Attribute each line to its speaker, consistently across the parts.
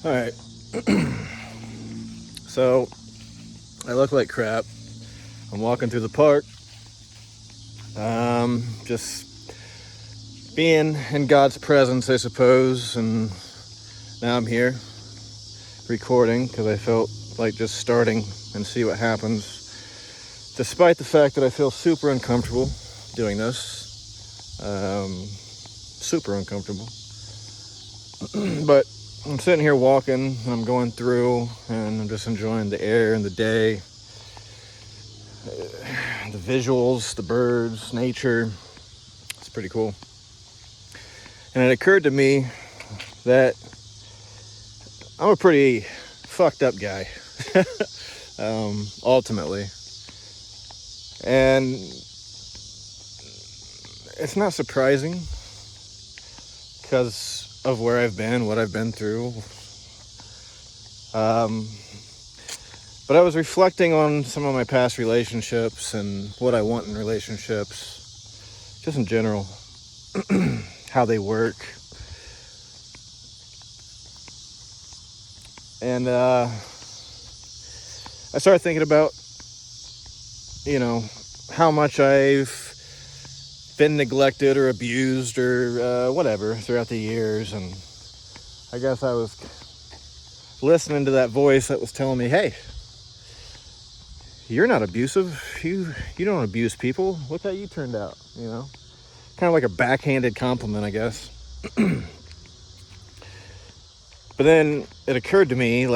Speaker 1: All right. So I look like crap. I'm walking through the park, just being in God's presence, I suppose. And now I'm here recording because I felt like just starting and see what happens. Despite the fact that I feel super uncomfortable doing this, super uncomfortable. But I'm sitting here walking, and I'm going through, and I'm just enjoying the air and the day, the visuals, the birds, nature. It's pretty cool. And it occurred to me that I'm a pretty fucked up guy, ultimately. And it's not surprising because of where I've been, what I've been through. But I was reflecting on some of my past relationships and what I want in relationships, just in general, how they work. And I started thinking about, how much I've been neglected or abused or whatever throughout the years. And I guess I was listening to that voice that was telling me, hey, you're not abusive. You don't abuse people. Look how you turned out, Kind of like a backhanded compliment, I guess. But then it occurred to me,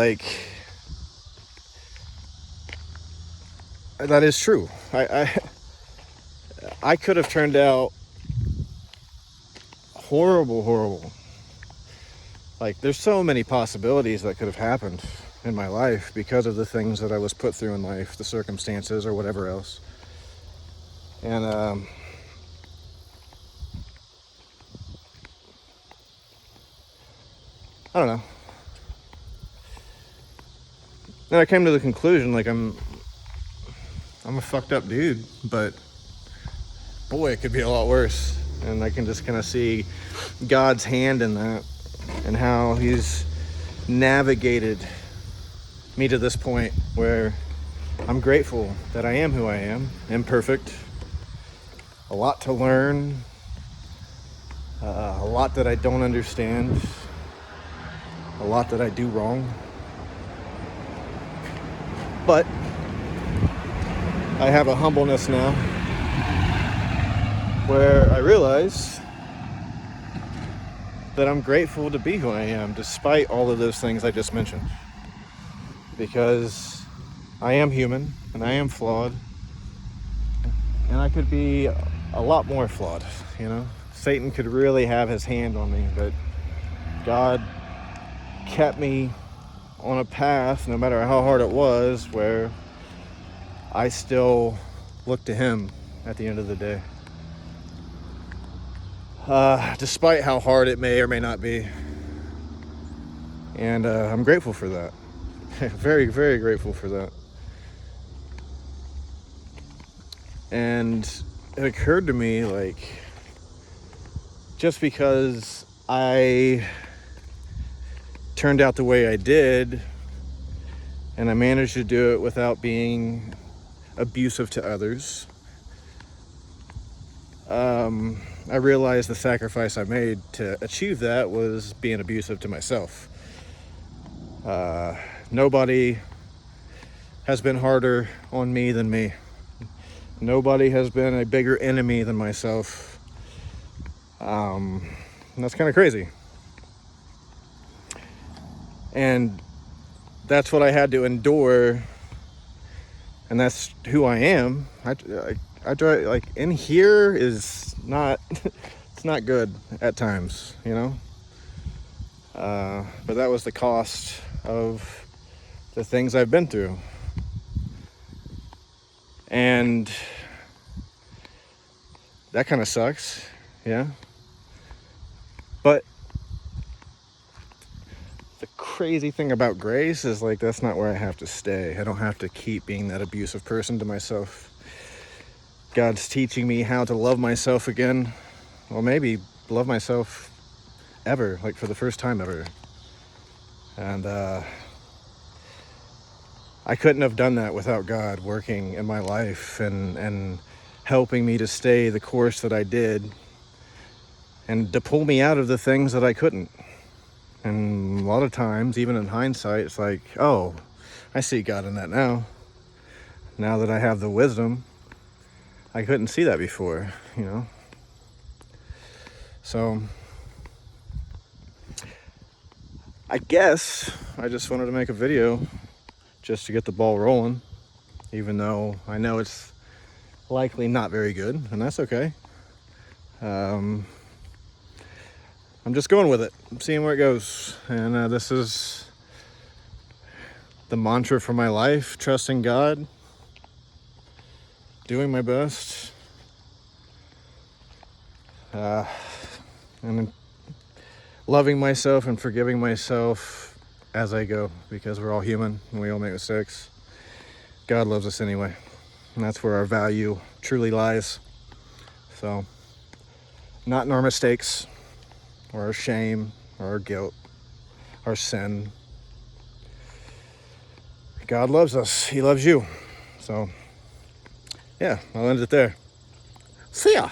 Speaker 1: that is true. I could have turned out horrible. Like, there's so many possibilities that could have happened in my life because of the things that I was put through in life, the circumstances or whatever else. And I don't know. Then I came to the conclusion, I'm a fucked up dude, but boy, it could be a lot worse. And I can just kind of see God's hand in that and how he's navigated me to this point where I'm grateful that I am who I am, imperfect, a lot to learn, a lot that I don't understand, a lot that I do wrong. But I have a humbleness now where I realize that I'm grateful to be who I am despite all of those things I just mentioned. Because I am human and I am flawed. And I could be a lot more flawed, Satan could really have his hand on me, but God kept me on a path, no matter how hard it was, where I still look to him at the end of the day. Despite how hard it may or may not be. And I'm grateful for that. Very, very grateful for that. And it occurred to me, just because I turned out the way I did, and I managed to do it without being abusive to others, I realized the sacrifice I made to achieve that was being abusive to myself. Nobody has been harder on me than me. Nobody has been a bigger enemy than myself. And that's kind of crazy. And that's what I had to endure. And that's who I am. I try, in here is not, it's not good at times, But that was the cost of the things I've been through. And that kind of sucks, yeah. But the crazy thing about grace is that's not where I have to stay. I don't have to keep being that abusive person to myself. God's teaching me how to love myself again. Well, maybe love myself ever, for the first time ever. And I couldn't have done that without God working in my life and helping me to stay the course that I did and to pull me out of the things that I couldn't. And a lot of times, even in hindsight, it's like, oh, I see God in that now. Now that I have the wisdom, I couldn't see that before, you know? So I guess I just wanted to make a video just to get the ball rolling, even though I know it's likely not very good, and that's okay. I'm just going with it. I'm seeing where it goes. And this is the mantra for my life: trusting God, doing my best, and loving myself and forgiving myself as I go, because we're all human and we all make mistakes. God loves us anyway, and that's where our value truly lies. So, not in our mistakes, or our shame, or our guilt, our sin. God loves us. He loves you. So, yeah, I'll end it there. See ya.